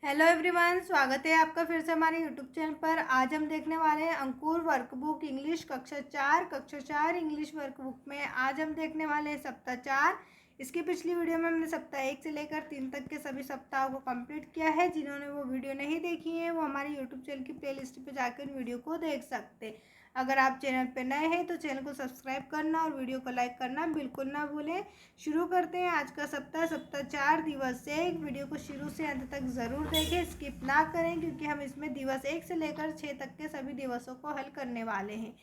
Hello everyone, स्वागत है आपका फिर से हमारे यूट्यूब चैनल पर। आज हम देखने वाले हैं अंकुर वर्कबुक इंग्लिश कक्षा 4 इंग्लिश वर्कबुक में आज हम देखने वाले हैं सप्ताह 4। इसकी पिछली वीडियो में हमने सप्ताह 1 से लेकर 3 तक के सभी सप्ताहों को कंप्लीट किया है। जिन्होंने वो वीडियो नहीं देखी है वो हमारे यूट्यूब चैनल की प्लेलिस्ट पर जाकर इन वीडियो को देख सकते हैं। अगर आप चैनल पर नए हैं तो चैनल को सब्सक्राइब करना और वीडियो को लाइक करना बिल्कुल ना भूलें। शुरू करते हैं आज का सप्ताह 4 दिवस से। वीडियो को शुरू से अंत तक ज़रूर देखें, स्किप ना करें, क्योंकि हम इसमें दिवस 1 से लेकर 6 तक के सभी दिवसों को हल करने वाले हैं।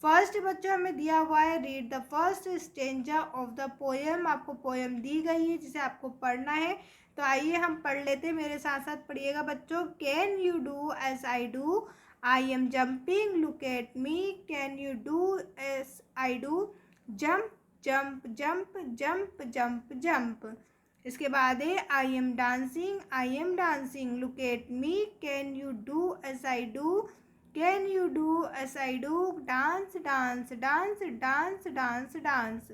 फर्स्ट बच्चों हमें दिया हुआ है read the first stanza of the poem. आपको पोएम दी गई है जिसे आपको पढ़ना है। तो आइए हम पढ़ लेते हैं, मेरे साथ साथ पढ़िएगा बच्चों। Can you do as I do, I am jumping, look at me, can you do as I do, jump jump jump jump jump jump. इसके बाद है I am dancing, look at me, can you do as I do, can you do as I do, dance dance dance dance dance dance.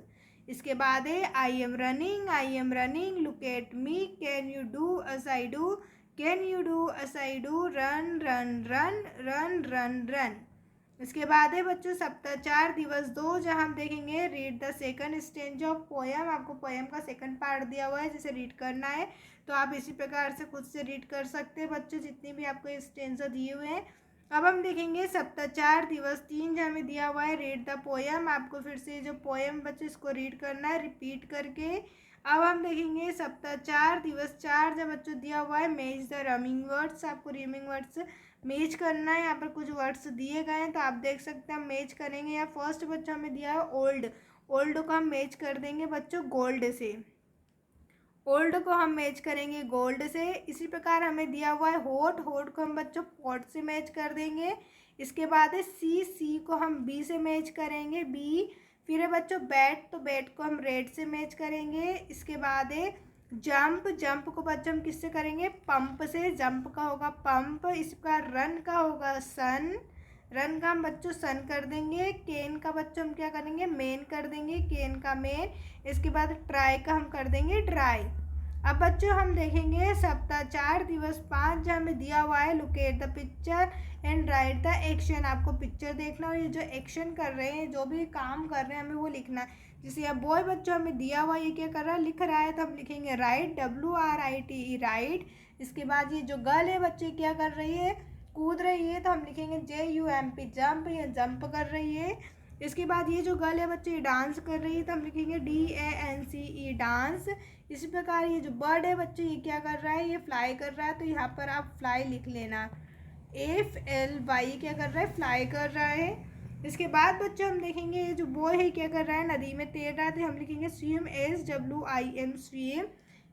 इसके बाद है I am running, look at me, can you do as I do, can you do as I do, run run run run run run. इसके बाद है बच्चों सप्ताह 4 दिवस 2, जहाँ हम देखेंगे read the second stanza of poem. आपको पोएम का सेकंड पार्ट दिया हुआ है जिसे रीड करना है। तो आप इसी प्रकार से खुद से रीड कर सकते हैं बच्चों, जितनी भी आपको स्टेंजा दिए हुए हैं। अब हम देखेंगे सप्ताह 4 दिवस 3, जहाँ हमें दिया हुआ है रीड द पोएम। आपको फिर से जो पोएम बच्चों इसको रीड करना है रिपीट करके। अब हम देखेंगे सप्ताह 4 दिवस 4, जब बच्चों दिया हुआ है मेज द रमिंग वर्ड्स। आपको रिमिंग वर्ड्स मेज करना है। यहाँ पर कुछ वर्ड्स दिए गए हैं तो आप देख सकते हैं हम मेज करेंगे। यहाँ फर्स्ट बच्चों हमें दिया है ओल्ड, ओल्ड को हम मेज कर देंगे बच्चों गोल्ड से। ओल्ड को हम मैच करेंगे गोल्ड से। इसी प्रकार हमें दिया हुआ है होट, होट को हम बच्चों पॉट से मैच कर देंगे। इसके बाद है सी, सी को हम बी से मैच करेंगे बी। फिर है बच्चों बैट, तो बैट को हम रेड से मैच करेंगे। इसके बाद है जंप, जंप को बच्चों हम किससे करेंगे पंप से, जंप का होगा पंप। इस प्रकार रन का होगा सन, रन का हम बच्चों सन कर देंगे। केन का बच्चों हम क्या करेंगे मेन कर देंगे, केन का मेन। इसके बाद ट्राई का हम कर देंगे ट्राई। अब बच्चों हम देखेंगे सप्ताह 4 दिवस 5, जहाँ हमें दिया हुआ है look at the picture and right the action. आपको पिक्चर देखना और ये जो एक्शन कर रहे हैं, जो भी काम कर रहे हैं, हमें वो लिखना है। जैसे यहाँ बॉय बच्चों हमें दिया हुआ ये क्या कर रहा है लिख रहा है, तो हम लिखेंगे राइट, WRITE राइट। इसके बाद ये जो गर्ल है बच्चे क्या कर रही है कूद रही है, तो हम लिखेंगे JUMP जंप, ये जंप कर रही है। इसके बाद ये जो गर्ल है बच्चे डांस कर रही है, तो हम लिखेंगे DANCE डांस। इसी प्रकार ये जो बर्ड है बच्चे ये क्या कर रहा है ये फ्लाई कर रहा है, तो यहाँ पर आप फ्लाई लिख लेना, FLY क्या कर रहा है फ्लाई कर रहा है। इसके बाद बच्चों हम देखेंगे ये जो बॉय है क्या कर रहा है नदी में तैर रहा है, तो हम लिखेंगे स्विम SWIM स्विम।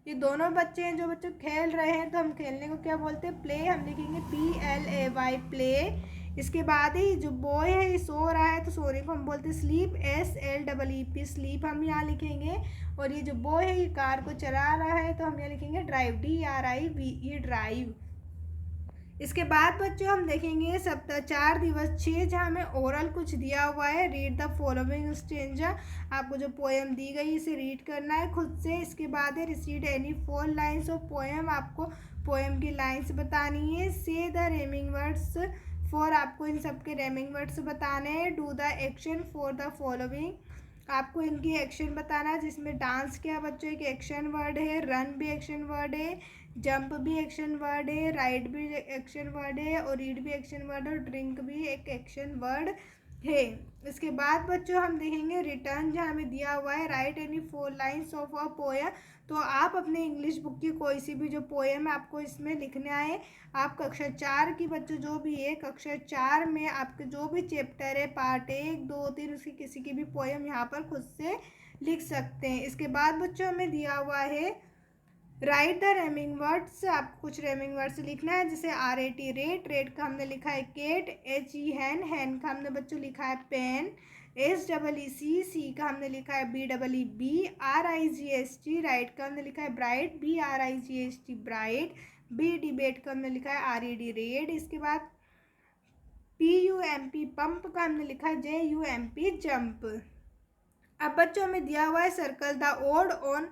ये दोनों बच्चे हैं जो बच्चे खेल रहे हैं, तो हम खेलने को क्या बोलते हैं प्ले, हम लिखेंगे PLAY प्ले। इसके बाद ही जो बॉय है ये सो रहा है, तो सोने को हम बोलते हैं स्लीप SLEEP स्लीप हम यहाँ लिखेंगे। और ये जो बॉय है ये कार को चला रहा है, तो हम यहाँ लिखेंगे ड्राइव DRIVE ड्राइव। इसके बाद बच्चों हम देखेंगे सप्ताह 4 दिवस 6, जहाँ हमें ओरल कुछ दिया हुआ है रीड द फॉलोइंग स्टेंजा। आपको जो पोएम दी गई इसे रीड करना है खुद से। इसके बाद है recede any 4 lines of poem. आपको पोएम की लाइन्स बतानी है। से द रेमिंग वर्ड्स फॉर, आपको इन सब के रेमिंग वर्ड्स बताने हैं। Do the action for the following, आपको इनकी एक्शन बताना है, जिसमें डांस क्या बच्चों एक एक्शन वर्ड है, रन भी एक्शन वर्ड है, जंप भी एक्शन वर्ड है, राइड भी एक्शन वर्ड है, और रीड भी एक्शन वर्ड है, और ड्रिंक भी एक एक्शन वर्ड है। इसके बाद बच्चों हम देखेंगे रिटर्न, जहाँ हमें दिया हुआ है right any 4 lines of a poem. तो आप अपने इंग्लिश बुक की कोई सी भी जो पोएम है आपको इसमें लिखने आए। आप कक्षा 4 की बच्चों जो भी है कक्षा 4 में आपके जो भी चैप्टर है पार्ट 1 2 3 उसकी किसी की भी पोएम यहाँ पर खुद से लिख सकते हैं। इसके बाद बच्चों हमें दिया हुआ है राइट द रेमिंग वर्ड्स। आपको कुछ रेमिंग वर्ड्स लिखना है, जैसे RAT रेट, रेट का हमने लिखा है केट, HE हैन, हैन का हमने बच्चों लिखा है पेन, SEEC, सी का हमने लिखा है BEEB, RIGST राइट का हमने लिखा है bright, BRIGST bright, B debate का हमने लिखा है RED रेड। इसके बाद PUMP पंप का हमने लिखा है JUMP जंप। अब बच्चों हमें दिया हुआ है circle the odd one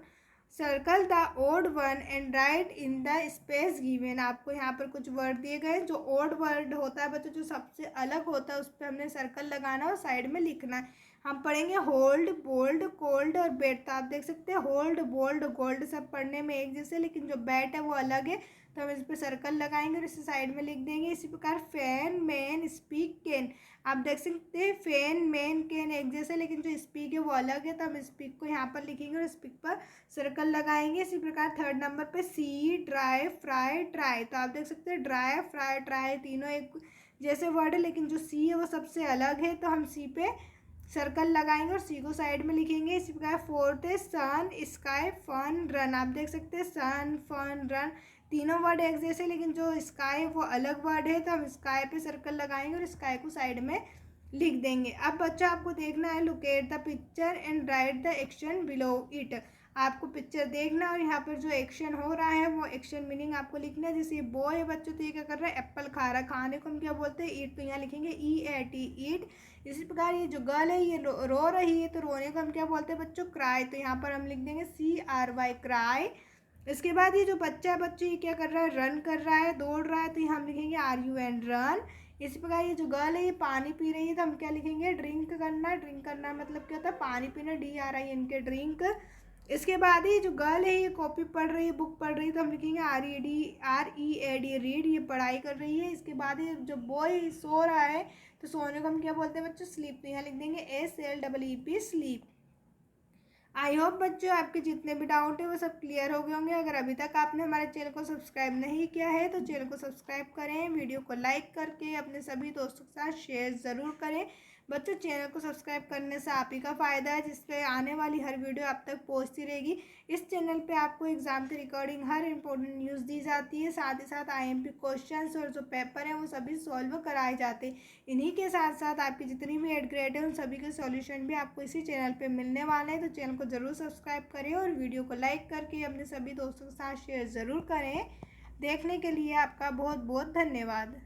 circle the odd one and write in the space given. आपको यहाँ पर कुछ वर्ड दिए गए, जो ओड वर्ड होता है बच्चों, जो सबसे अलग होता है, उस पर हमने सर्कल लगाना और साइड में लिखना है। हम पढ़ेंगे होल्ड, बोल्ड, कोल्ड और बेट। तो आप देख सकते हैं होल्ड, बोल्ड, गोल्ड सब पढ़ने में एक जैसे, लेकिन जो बैट है वो अलग है, तो हम इस पर सर्कल लगाएंगे और इसे साइड में लिख देंगे। इसी प्रकार फैन, मैन, स्पीक, कैन। आप देख सकते हैं फैन, मैन, कैन एक जैसे, लेकिन जो स्पीक है वो अलग है, तो हम स्पीक को यहाँ पर लिखेंगे और स्पीक पर सर्कल लगाएंगे। इसी प्रकार थर्ड नंबर पे सी, ड्राई, फ्राई, ट्राई। तो आप देख सकते हैं ड्राई, फ्राई, ट्राई तीनों एक जैसे वर्ड है, लेकिन जो सी है वो सबसे अलग है, तो हम सी पे सर्कल लगाएंगे और सी को साइड में लिखेंगे। इसी प्रकार फोर्थ है सन, स्काई, फन, रन। आप देख सकते हैं सन, फन, रन तीनों वर्ड एक जैसे, लेकिन जो स्काई वो अलग वर्ड है, तो हम स्काई पे सर्कल लगाएंगे और स्काई को साइड में लिख देंगे। अब बच्चा आपको देखना है locate the picture and right the action below it. आपको पिक्चर देखना और यहाँ पर जो एक्शन हो रहा है वो एक्शन मीनिंग आपको लिखना है। जैसे ये बॉय है बच्चों, तो ये क्या कर रहा है, एप्पल खा रहा है, खाने को हम क्या बोलते हैं, ईट, तो यहाँ लिखेंगे EAT, ईट। इसी प्रकार ये जो गर्ल है ये रो रही है, तो रोने को हम क्या बोलते हैं बच्चों, क्राई, तो यहाँ पर हम लिख देंगे CRY, क्राई। इसके बाद ये जो बच्चा है बच्चों, ये क्या कर रहा है, रन कर रहा है, दौड़ रहा है, तो यहाँ हम लिखेंगे RUN, रन। इसी प्रकार ये जो गर्ल है ये पानी पी रही है, तो हम क्या लिखेंगे, ड्रिंक करना। ड्रिंक करना मतलब क्या होता है, पानी पीना, DRIN के ड्रिंक। इसके बाद ये जो गर्ल है ये कॉपी पढ़ रही है, बुक पढ़ रही है, तो हम लिखेंगे READ, रीड, ये पढ़ाई कर रही है। इसके बाद ये जो बॉय सो रहा है, तो सोने को हम क्या बोलते हैं बच्चों, स्लीप, तो यहाँ लिख देंगे SLEEP, स्लीप। आई होप बच्चों आपके जितने भी डाउट है वो सब क्लियर हो गए होंगे। अगर अभी तक आपने हमारे चैनल को सब्सक्राइब नहीं किया है तो चैनल को सब्सक्राइब करें, वीडियो को लाइक करके अपने सभी दोस्तों के साथ शेयर ज़रूर करें। बच्चों चैनल को सब्सक्राइब करने से आप ही का फ़ायदा है, जिससे आने वाली हर वीडियो आप तक पहुंचती रहेगी। इस चैनल पे आपको एग्ज़ाम की रिकॉर्डिंग, हर इंपॉर्टेंट न्यूज़ दी जाती है, साथ ही साथ IMP क्वेश्चंस और जो पेपर हैं वो सभी सॉल्व कराए जाते हैं। इन्हीं के साथ साथ आपकी जितनी भी एड ग्रेड है उन सभी के सॉल्यूशन भी आपको इसी चैनल पे मिलने वाले हैं। तो चैनल को ज़रूर सब्सक्राइब करें और वीडियो को लाइक करके अपने सभी दोस्तों के साथ शेयर ज़रूर करें। देखने के लिए आपका बहुत बहुत धन्यवाद।